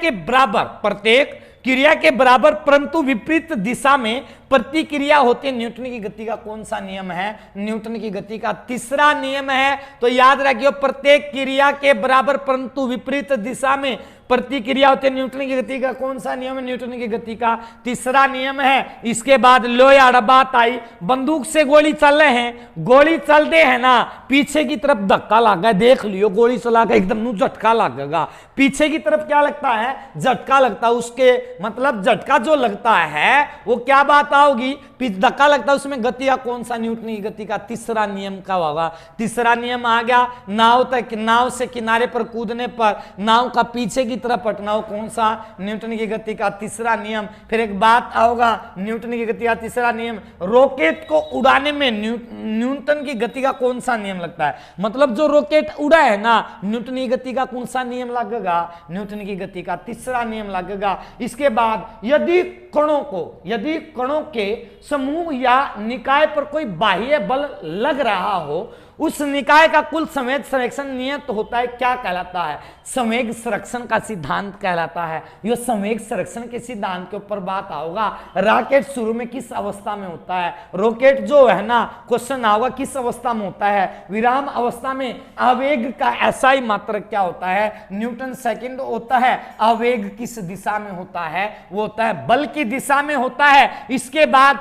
के बराबर परंतु विपरीत दिशा में प्रतिक्रिया होती है। न्यूटन की गति का कौन सा नियम है? न्यूटन की गति का तीसरा नियम है। तो याद रखियो, प्रत्येक क्रिया के बराबर परंतु विपरीत दिशा में प्रतिक्रिया होती है। न्यूटन की गति का कौन सा नियम है? न्यूटन की गति का तीसरा नियम है। इसके बाद लो यार बात आई, बंदूक से गोली चल रहे हैं, गोली चल दे है ना, पीछे की तरफ धक्का लग गया, देख लियो गोली चला के एकदम नु झटका लगेगा, पीछे की तरफ क्या लगता है? झटका लगता है। उसके मतलब झटका जो लगता है वो क्या बात होगी? धक्का लगता है, उसमें गति का कौन सा? न्यूटन की गति का तीसरा नियम का होगा। तीसरा नियम आ गया, नाव से किनारे पर कूदने पर नाव का पीछे की तरफ हटना, हो कौन सा? न्यूटन की गति का तीसरा नियम। फिर एक बात होगा, न्यूटन की गति का तीसरा नियम, रॉकेट को उड़ाने में न्यूटन की गति का कौन सा नियम लगता है? मतलब जो रॉकेट उड़ा है ना, न्यूटन की गति का कौन सा नियम लगेगा? न्यूटन की गति का तीसरा नियम लगेगा। इसके बाद यदि कणों के समूह या निकाय पर कोई बाह्य बल लग रहा हो, उस निकाय का कुल संवेग संरक्षण नियत होता है, क्या कहलाता है? संवेग संरक्षण का सिद्धांत कहलाता है। यह संवेग संरक्षण के सिद्धांत के ऊपर बात होगा। रॉकेट शुरू में किस अवस्था में होता है? रॉकेट जो है ना, क्वेश्चन होगा किस अवस्था में होता है? विराम अवस्था में। आवेग का ऐसा ही मात्रक क्या होता है? न्यूटन सेकंड होता है। आवेग किस दिशा में होता है? वो होता है बल की दिशा में होता है। इसके बाद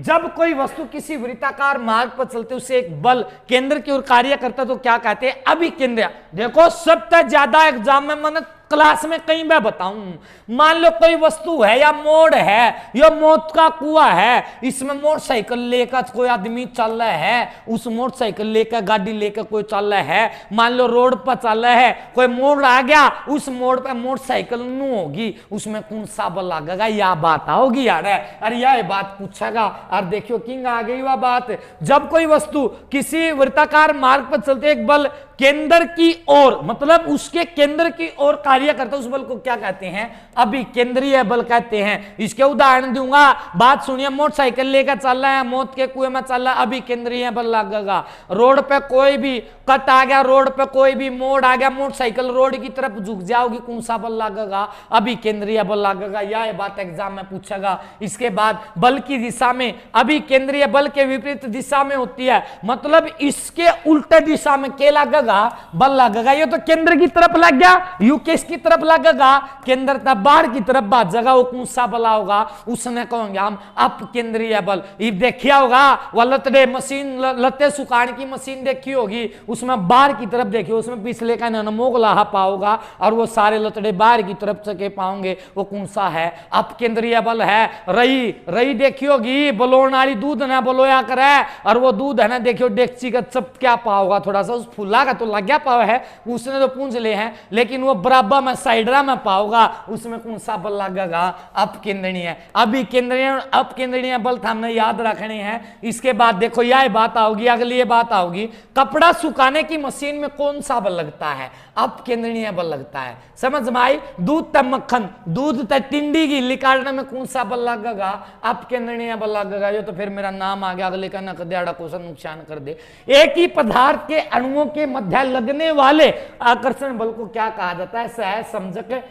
जब कोई वस्तु किसी वृत्ताकार मार्ग पर चलते उसे एक बल केंद्र की ओर कार्य करता तो क्या कहते हैं? अभिकेंद्र। देखो सबसे ज्यादा एग्जाम में मैंने क्लास में कहीं मैं बताऊं, मान लो कोई वस्तु है या मोड़ है, या मौत का कुआं है, इसमें मोटरसाइकिल लेकर कोई आदमी चल रहा है, उस मोटरसाइकिल लेकर गाड़ी लेकर कोई चल रहा है, मान लो रोड पर चल रहा है, कोई मोड़ आ गया, उस मोड़ पर मोटरसाइकिल नहीं होगी, उसमें कौन सा बल लगेगा? या बात होगी यार। अरे यह बात पूछेगा। और देखियो किंग आ गई वह बात, जब कोई वस्तु किसी वृत्ताकार मार्ग पर चलते एक बल केंद्र की ओर, मतलब उसके केंद्र की ओर कार्य करता है, उस बल को क्या कहते हैं? अभिकेंद्रीय बल कहते हैं। इसके उदाहरण दूंगा, बात सुनिए। मोटरसाइकिल लेकर चल रहा है, मौत के कुएं में चल रहा है, अभिकेंद्रीय बल लगेगा। रोड पे कोई भी कट आ गया, रोड पे कोई भी मोड़ आ गया, मोटरसाइकिल रोड की तरफ झुक जाओगी, कौन सा बल लगेगा? अभिकेंद्रीय बल लगेगा। यह बात एग्जाम में पूछेगा। इसके बाद बल की दिशा में अभिकेंद्रीय बल के विपरीत दिशा में होती है, मतलब इसके उल्टे दिशा में क्या लगेगा? बल लगेगा। ये तो केंद्र की तरफ लग गया, यू किस की तरफ लगेगा? केंद्र तब बाहर की तरफ बात जगह, वो कौन सा बल होगा? उसने कहेंगे हम अपकेंद्रीय बल। ये देखिया होगा वह लतड़े मशीन, लत्ते सुखाने की मशीन देखी होगी, उसमें बाहर की तरफ देखिए, उसमें पिछले का नमोग लाहा पाओगा और वो सारे लतड़े बाहर की तरफ से पाओगे, वो कौन सा है? अपकेंद्रीय बल है। रही देखी होगी, बलोण वाली दूध ना बलोया करे, और वो दूध है ना देखियो डेक्ची का चप क्या पाओगा, थोड़ा सा उस फुला का तो लग गया पाव है, उसने तो पूंछ ले हैं, लेकिन वो बराबर में साइडरा में पाओगा, उसमें कौन सा बल लगेगा? अपकेंद्रीय। अपकेंद्रीय बल हमने याद रखने हैं। इसके बाद देखो यह बात आओगी, अगली ये बात आओगी, कपड़ा सुखाने की मशीन में कौन सा बल लगता है? अपकेंद्रीय बल लगता है। समझ में आई? दूध तक मक्खन, दूध तक टिंडी की निकालने में कौन सा बल लगेगा? अपकेंद्रीय बल लगेगा। ये तो फिर मेरा नाम आ गया, अगले का न दिहाड़ा क्वेश्चन नुकसान कर दे। एक ही पदार्थ के अणुओं के मध्य लगने वाले आकर्षण बल को क्या कहा जाता है? सहसंयोजक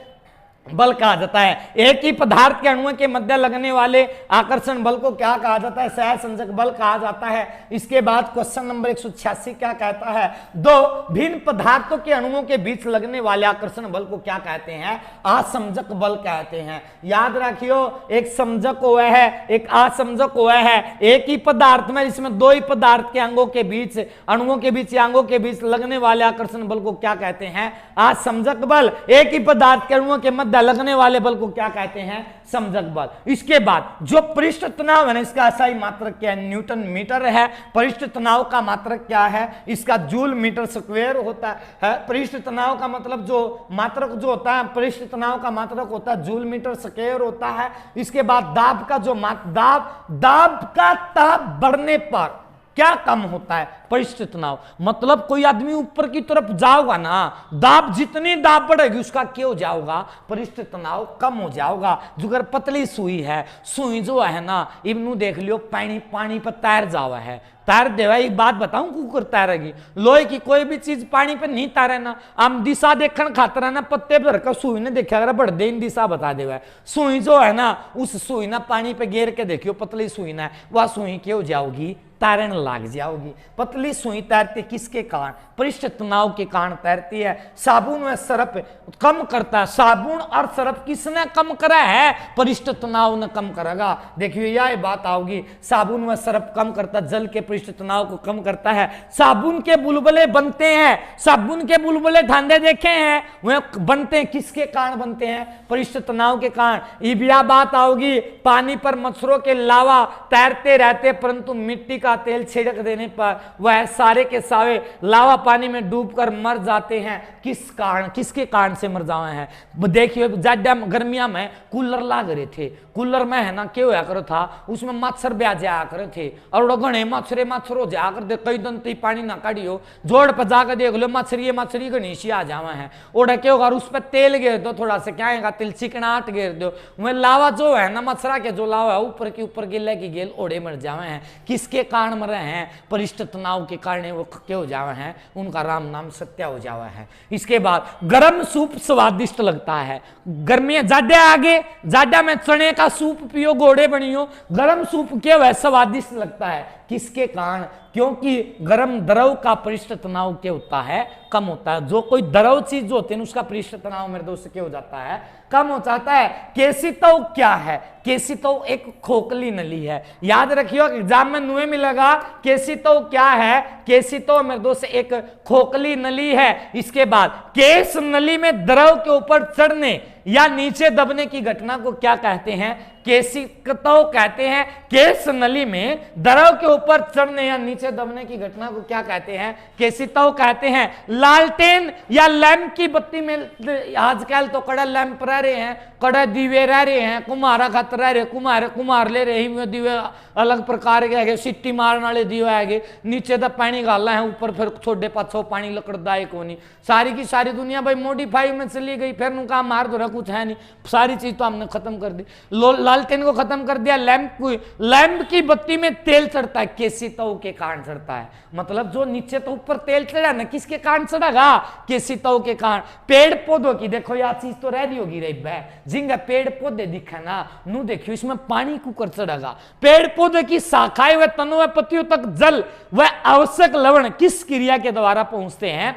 बल कहा जाता है। एक ही पदार्थ के अणुओं के मध्य लगने वाले आकर्षण बल को क्या कहा जाता है? सहसंयोजक बल कहा जाता है। इसके बाद क्वेश्चन नंबर 186 क्या कहता है? दो भिन्न पदार्थों के अणुओं के बीच लगने वाले आकर्षण बल को क्या कहते हैं? असंयोजक बल कहते हैं। याद रखियो, एक संयोजक हुआ है, एक असंयोजक हुआ है। एक ही पदार्थ में, इसमें दो ही पदार्थ के अंगों के बीच, अणुओं के बीच या अंगों के बीच लगने वाले आकर्षण बल को क्या कहते हैं? असंयोजक बल। एक ही पदार्थ के अणुओं के मध्य लगने वाले बल को क्या कहते हैं? संयोजक बल। इसके बाद जो पृष्ठ तनाव है ना, इसका असाई मात्रक क्या है? न्यूटन मीटर है। पृष्ठ तनाव का मात्रक क्या है? इसका जूल मीटर स्क्वायर होता है। पृष्ठ तनाव का मतलब जो मात्रक जो होता है, पृष्ठ तनाव का मात्रक होता है जूल मीटर स्क्वायर होता है। इसके बाद दाब का जो दाब का ताप बढ़ने पर क्या कम होता है? पृष्ठ तनाव। मतलब कोई आदमी ऊपर की तरफ जाओगा ना, दाब जितनी दाब बढ़ेगी उसका क्या हो जाओगा? पृष्ठ तनाव कम हो जाओगा। जो अगर पतली सुई है, सुई जो है ना, इबनू देख लियो, पानी पर तैर जावा है, तैर देवा। एक बात बताऊं कुकर तैरेगी, लोहे की कोई भी चीज पानी पे नहीं तैरे ना। हम दिशा देखने खातर है ना पत्ते भर का सुई ने देखा अगर बढ़ दे दिशा बता देवा। सुई जो है ना उस सुई ना पानी पे गिर के देखियो, पतली सुई ना वह सुई क्या हो जाओगी, तैरने लग जाओगी। पतली सुई तैरती किसके कारण, पृष्ठ तनाव के कारण तैरती है। साबुन व सरफ कम करता है। साबुन और सरफ किसने कम करा है, पृष्ठ तनाव ने कम करेगा। देखिए यह बात आओगी, साबुन व सरफ कम करता, जल के पृष्ठ तनाव को कम करता है। साबुन के बुलबुले बनते हैं, साबुन के बुलबुले ठंडे देखे हैं, वह बनते हैं किसके कारण बनते हैं, पृष्ठ तनाव के कारण। यह बात आओगी, पानी पर मच्छरों के लावा तैरते रहते परंतु मिट्टी का तेल छिड़क देने पर वह सारे के सारे लावा पानी में डूबकर मर जाते हैं। किस कारण, किसके कारण से मर जाए हैं। देखिए ज्यादा गर्मिया में कूलर लाग रहे थे, कूलर में है ना क्या होया करो था, उसमें मच्छर ब्याह जाया करे थे और घने मच्छरे मच्छरों जा कर दे, कई दिन तो पानी ना काढ़ियो, जोड़ पर जाकर देख लो मच्छरी गणेशी आ जावा है। ओढ़ के होगा उस पर तेल गिर दो थोड़ा सा, क्या है तिल चिकनाट गिर दो, वह लावा जो है ना मच्छरा के जो लावा है ऊपर के ऊपर गिले की गेल ओढ़े मर जावे हैं। किसके कारण मर रहे हैं, पृष्ठ तनाव के कारण वो क्या हो जावे हैं, उनका राम नाम सत्या हो जावा है। इसके बाद गरम सूप स्वादिष्ट लगता है। गर्मी ज्यादा आगे ज्यादा में चने का सूप पियो, घोड़े बनियो, गरम सूप क्या वह स्वादिष्ट लगता है। किसके कारण, क्योंकि गर्म द्रव का पृष्ठ तनाव क्या होता है, कम होता है। जो कोई द्रव चीज जो होती है उसका पृष्ठ तनाव मेरे दोस्त क्या हो जाता है, कम हो जाता है। केशितव क्या है, केशितव एक खोखली नली है। याद रखियो एग्जाम में नुए मिलेगा, केशितव क्या है, केशितव मेरे दोस्त एक खोखली नली है। इसके बाद केश नली में द्रव के ऊपर चढ़ने या नीचे दबने की घटना को क्या कहते हैं, केशितव कहते हैं। केश नली में द्रव के ऊपर चढ़ने या नीचे दबने की घटना को क्या कहते हैं, केशितव कहते हैं। लालटेन या लैंप की बत्ती में आजकल तो कड़ा लैंप रह रहे हैं, कड़ा दीवे रह रहे हैं, कुम्हारा खत रह रहे, कुम्हार ले रहे ही दीवे अलग प्रकार के है, सिट्टी मारने वाले दीवे है, नीचे तो पानी गाला है, ऊपर फिर छोटे पाछो पानी लकड़दायक होनी। सारी की सारी दुनिया भाई मॉडिफाई में चली गई, फिर उनका मार दो कुछ है नहीं, सारी चीज तो हमने खत्म कर दी। लालटेन को खत्म कर दिया, लैंप की बत्ती में तेल चढ़ता है, केशितव के कारण चढ़ता है। मतलब जो नीचे तो ऊपर तेल चढ़ा ना, किसके कारण चढ़ेगा, केशितव के कारण। पेड़ पौधों की देखो यह चीज तो रह रही होगी रे भाई, जिंगा पेड़ पौधे दिखा ना नू देखियो इसमें पानी कुकर चढ़ेगा। पेड़ पौधे की शाखाएं व तनों व पत्तियों तक जल व आवश्यक लवण किस क्रिया के द्वारा पहुंचते हैं,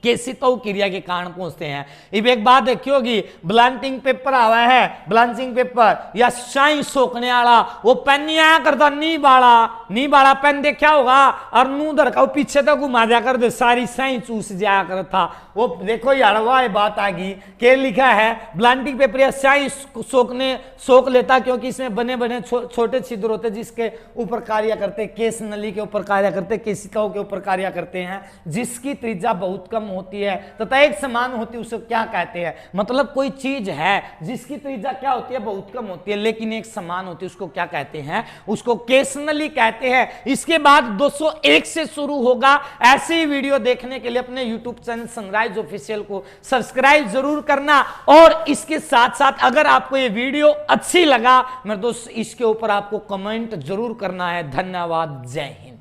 केशितव क्रिया के कारण पहुंचते हैं। अब एक बात देखी होगी, ब्लांटिंग पेपर आवा है, ब्लांचिंग पेपर या शाई सोखने वाला वो पेन नहीं आया करता, नी बाड़ा पेन देखा होगा और नू धर का पीछे तक घुमा दिया कर दे, सारी शाई चूस जाया कर था वो। देखो यार वह बात आ गई क्या लिखा है, ब्लांटिंग पेपर या शाई सोख लेता क्योंकि इसमें बने बने छोटे छिद्र होते जिसके ऊपर कार्य करते, केश नली के ऊपर कार्य करते, केशिकाओं के ऊपर कार्य करते हैं, जिसकी त्रिज्या बहुत कम होती है तथा एक समान होती है, उसे क्या कहते हैं। मतलब कोई चीज है जिसकी त्रिज्या क्या होती है, बहुत कम होती है लेकिन एक समान होती है, उसको क्या कहते हैं, उसको केश नली कहते हैं। इसके बाद 201 से शुरू होगा। ऐसे ही वीडियो देखने के लिए अपने YouTube चैनल सनराइज ऑफिशियल को सब्सक्राइब जरूर करना। और इसके साथ साथ अगर आपको ये वीडियो अच्छी लगा मेरे दोस्त, इसके ऊपर आपको कमेंट जरूर करना है। धन्यवाद, जय हिंद।